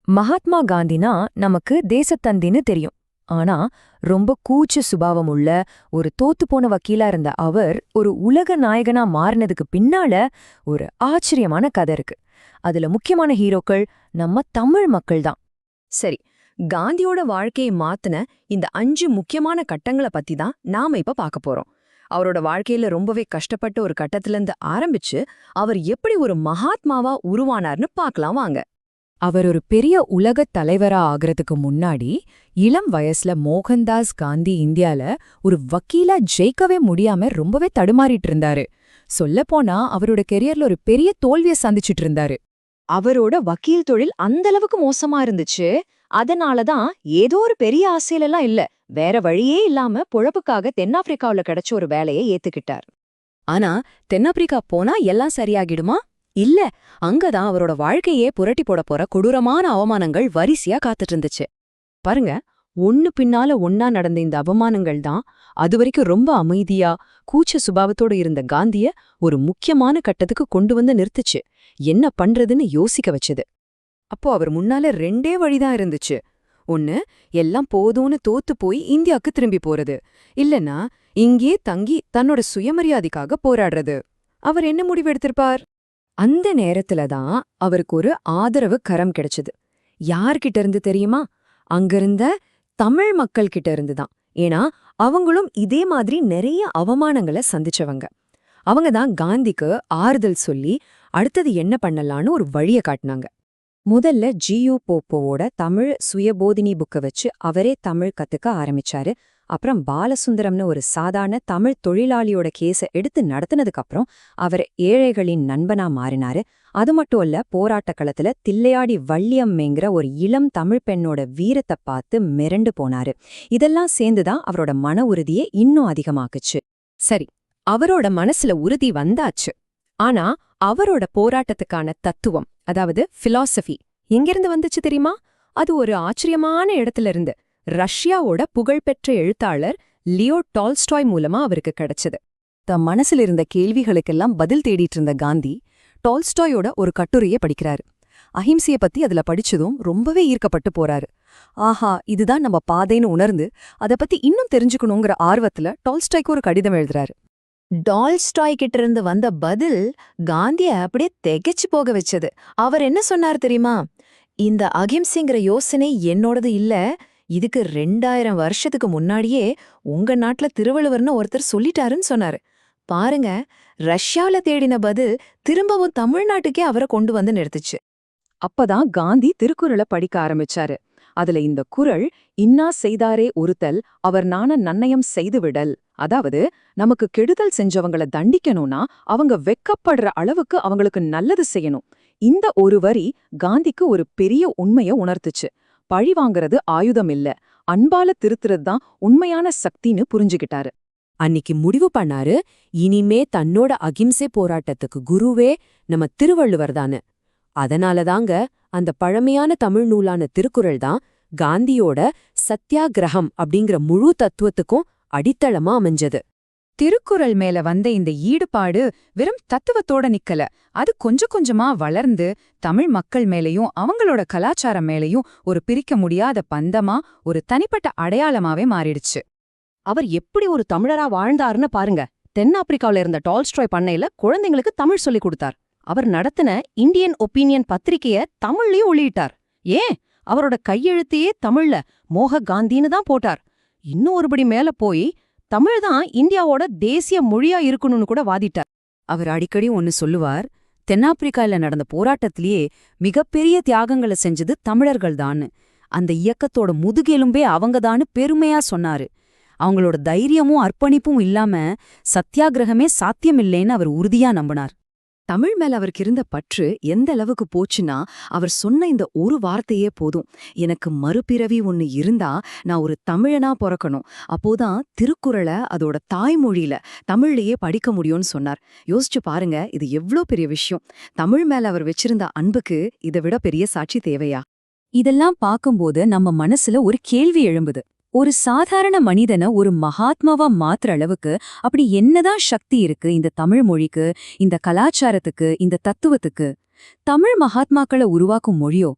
மகாத்மா காந்தினா நமக்கு தேசத்தந்தின்னு தெரியும். ஆனா ரொம்ப கூச்ச சுபாவம் உள்ள ஒரு தோத்துப்போன வக்கீலா இருந்த அவர் ஒரு உலக நாயகனா மாறினதுக்கு பின்னால ஒரு ஆச்சரியமான கதை இருக்கு. அதுல முக்கியமான ஹீரோக்கள் நம்ம தமிழ் மக்கள் தான். சரி, காந்தியோட வாழ்க்கையை மாத்தின இந்த 5 முக்கியமான கட்டங்களை பத்தி தான் நாம இப்ப பார்க்க போறோம். அவரோட வாழ்க்கையில ரொம்பவே கஷ்டப்பட்ட ஒரு கட்டத்துல இருந்து ஆரம்பிச்சு அவர் எப்படி ஒரு மகாத்மாவா உருவானார்னு பார்க்கலாம் வாங்க. அவர் ஒரு பெரிய உலகத் தலைவரா ஆகிறதுக்கு முன்னாடி இளம் வயசுல மோகன்தாஸ் காந்தி இந்தியால ஒரு வக்கீலா ஜெயிக்கவே முடியாம ரொம்பவே தடுமாறிட்டு இருந்தாரு. சொல்லப்போனா அவரோட கெரியர்ல ஒரு பெரிய தோல்வியை சந்திச்சிட்டு இருந்தாரு. அவரோட வக்கீல் தொழில் அந்த அளவுக்கு மோசமா இருந்துச்சு. அதனாலதான் ஏதோ ஒரு பெரிய ஆசையிலலாம் இல்ல, வேற வழியே இல்லாம பொழப்புக்காக தென்னாப்பிரிக்காவுல கிடைச்ச ஒரு வேலையை ஏத்துக்கிட்டார். ஆனா தென்னாப்பிரிக்கா போனா எல்லாம் சரியாகிடுமா? இல்ல, அங்கதான் அவரோட வாழ்க்கையே புரட்டி போட போற கொடூரமான அவமானங்கள் வரிசையா காத்துட்டு இருந்துச்சு. பாருங்க, ஒண்ணு பின்னால ஒன்னா நடந்த இந்த அவமானங்கள் தான் அதுவரைக்கும் ரொம்ப அமைதியா கூச்ச சுபாவத்தோட இருந்த காந்திய ஒரு முக்கியமான கட்டத்துக்கு கொண்டு வந்து நிறுத்துச்சு. என்ன பண்றதுன்னு யோசிக்க வச்சது. அப்போ அவர் முன்னால 2 வழிதான் இருந்துச்சு. ஒன்னு, எல்லாம் போதும்னு தோத்து போய் இந்தியாவுக்கு திரும்பி போறது, இல்லனா இங்கே தங்கி தன்னோட சுயமரியாதைக்காக போராடுறது. அவர் என்ன முடிவு எடுத்திருப்பார்? அந்த நேரத்துல தான் அவருக்கு ஒரு ஆதரவு கரம் கிடைச்சது. யார்கிட்ட இருந்து தெரியுமா? அங்கிருந்த தமிழ் மக்கள் கிட்ட இருந்துதான். ஏன்னா அவங்களும் இதே மாதிரி நிறைய அவமானங்களை சந்திச்சவங்க. அவங்க தான் காந்திக்கு ஆறுதல் சொல்லி அடுத்தது என்ன பண்ணலான்னு ஒரு வழியை காட்டினாங்க. முதல்ல ஜியு போப்போவோட தமிழ் சுயபோதினி புக்கை வச்சு அவரே தமிழ் கத்துக்க ஆரம்பிச்சாரு. அப்புறம் பாலசுந்தரம்னு ஒரு சாதாரண தமிழ் தொழிலாளியோட கேஸை எடுத்து நடத்தினதுக்கு அப்புறம் அவர் ஏழைகளின் நண்பனா மாறினாரு. அது மட்டும் இல்ல, போராட்ட களத்துல தில்லையாடி வள்ளியம்மைங்கிற ஒரு இளம் தமிழ் பெண்ணோட வீரத்தை பார்த்து மிரண்டு போனாரு. இதெல்லாம் சேர்ந்துதான் அவரோட மன உறுதியை இன்னும் அதிகமாக்குச்சு. சரி, அவரோட மனசுல உறுதி வந்தாச்சு. ஆனா அவரோட போராட்டத்துக்கான தத்துவம், அதாவது பிலாசபி, எங்கிருந்து வந்துச்சு தெரியுமா? அது ஒரு ஆச்சரியமான இடத்துல இருந்து ரஷ்யாவோட புகழ்பெற்ற எழுத்தாளர் லியோ டால்ஸ்டாய் மூலமா அவருக்கு கிடைச்சது. தம் மனசுல இருந்த கேள்விகளுக்கெல்லாம் பதில் தேடிட்டு இருந்த காந்தி டால்ஸ்டாயோட ஒரு கட்டுரையை படிக்கிறாரு. அஹிம்சைய பத்தி அதுல படிச்சதும் ரொம்பவே ஈர்க்கப்பட்டு போறாரு. ஆஹா, இதுதான் நம்ம பாதைன்னு உணர்ந்து அதை பத்தி இன்னும் தெரிஞ்சுக்கணுங்கிற ஆர்வத்துல டால்ஸ்டாய்க்கு ஒரு கடிதம் எழுதுறாரு. டால்ஸ்டாய் கிட்ட இருந்து வந்த பதில் காந்திய அப்படியே திகைச்சு போக வச்சது. அவர் என்ன சொன்னார் தெரியுமா? இந்த அகிம்சைங்கிற யோசனை என்னோடது இல்ல, இதுக்கு 2000 வருஷத்துக்கு முன்னாடியே உங்க நாட்டுல திருவள்ளுவர்னு ஒருத்தர் சொல்லிட்டாருன்னு சொன்னாரு. பாருங்க, ரஷ்யால தேடின பதில் திரும்பவும் தமிழ்நாட்டுக்கே அவரை கொண்டு வந்து நிறுத்துச்சு. அப்பதான் காந்தி திருக்குறளை படிக்க ஆரம்பிச்சாரு. அதுல இந்த குறள், இன்னா செய்தாரே ஒருத்தல் அவர் நாண நன்னயம் செய்துவிடல், அதாவது நமக்கு கெடுதல் செஞ்சவங்கள தண்டிக்கணும்னா அவங்க வெக்கப்படுற அளவுக்கு அவங்களுக்கு நல்லது செய்யணும். இந்த ஒரு வரி காந்திக்கு ஒரு பெரிய உண்மைய உணர்த்துச்சு. பழி வாங்கறது ஆயுதம் இல்ல, அன்பால திருத்துறது தான் உண்மையான சக்தின்னு புரிஞ்சுகிட்டாரு. அன்னிக்கு முடிவு பண்ணாரு, இனிமே தன்னோட அகிம்சை போராட்டத்துக்கு குருவே நம்ம திருவள்ளுவர் தானு. அதனாலதாங்க அந்த பழமையான தமிழ் நூலான திருக்குறள் தான் காந்தியோட சத்யாகிரகம் அப்படிங்கிற முழு தத்துவத்துக்கும் அடித்தளமா அமைஞ்சது. திருக்குறள் மேல வந்த இந்த ஈடுபாடு வெறும் தத்துவத்தோட நிக்கல, அது கொஞ்சம் கொஞ்சமா வளர்ந்து தமிழ் மக்கள் மேலையும் அவங்களோட கலாச்சாரம் மேலையும் ஒரு பிரிக்க முடியாத பந்தமா, ஒரு தனிப்பட்ட அடையாளமாவே மாறிடுச்சு. அவர் எப்படி ஒரு தமிழரா வாழ்ந்தாருன்னு பாருங்க. தென்னாப்பிரிக்காவில இருந்த டால்ஸ்டாய் பண்ணையில குழந்தைங்களுக்கு தமிழ் சொல்லிக் கொடுத்தார். அவர் நடத்தின இந்தியன் ஒப்பீனியன் பத்திரிகைய தமிழ்லயும் வெளியிட்டார். ஏன், அவரோட கையெழுத்தையே தமிழ்ல மோக காந்தின்னு தான் போட்டார். இன்னும் ஒருபடி மேல போய் தமிழ் தான் இந்தியாவோட தேசிய மொழியா இருக்கணும்னு கூட வாதிட்டார். அவர் அடிக்கடி ஒன்னு சொல்லுவார், தென்னாப்பிரிக்கால நடந்த போராட்டத்திலேயே மிகப்பெரிய தியாகங்களை செஞ்சது தமிழர்கள்தான்னு. அந்த இயக்கத்தோட முதுகெலும்பே அவங்கதான்னு பெருமையா சொன்னாரு. அவங்களோட தைரியமும் அர்ப்பணிப்பும் இல்லாம சத்தியாகிரகமே சாத்தியமில்லைன்னு அவர் உறுதியா நம்பினார். தமிழ் மேல அவருக்கு இருந்த பற்று எந்த அளவுக்கு போச்சுன்னா, அவர் சொன்ன இந்த ஒரு வார்த்தையே போதும், எனக்கு மறுபிறவி ஒன்னு இருந்தா நான் ஒரு தமிழனா பிறக்கணும், அப்போதான் திருக்குறளை அதோட தாய்மொழியில தமிழ்லயே படிக்க முடியும்னு சொன்னார். யோசிச்சு பாருங்க, இது எவ்ளோ பெரிய விஷயம். தமிழ் மேல அவர் வச்சிருந்த அன்புக்கு இதை விட பெரிய சாட்சி தேவையா? இதெல்லாம் பார்க்கும்போது நம்ம மனசுல ஒரு கேள்வி எழும்புது. ஒரு சாதாரண மனிதனை ஒரு மகாத்மாவா மாத்துற அளவுக்கு அப்படி என்னதான் சக்தி இருக்கு இந்த தமிழ் மொழிக்கு, இந்த கலாச்சாரத்துக்கு, இந்த தத்துவத்துக்கு? தமிழ் மகாத்மாக்களை உருவாக்கும் மொழியோ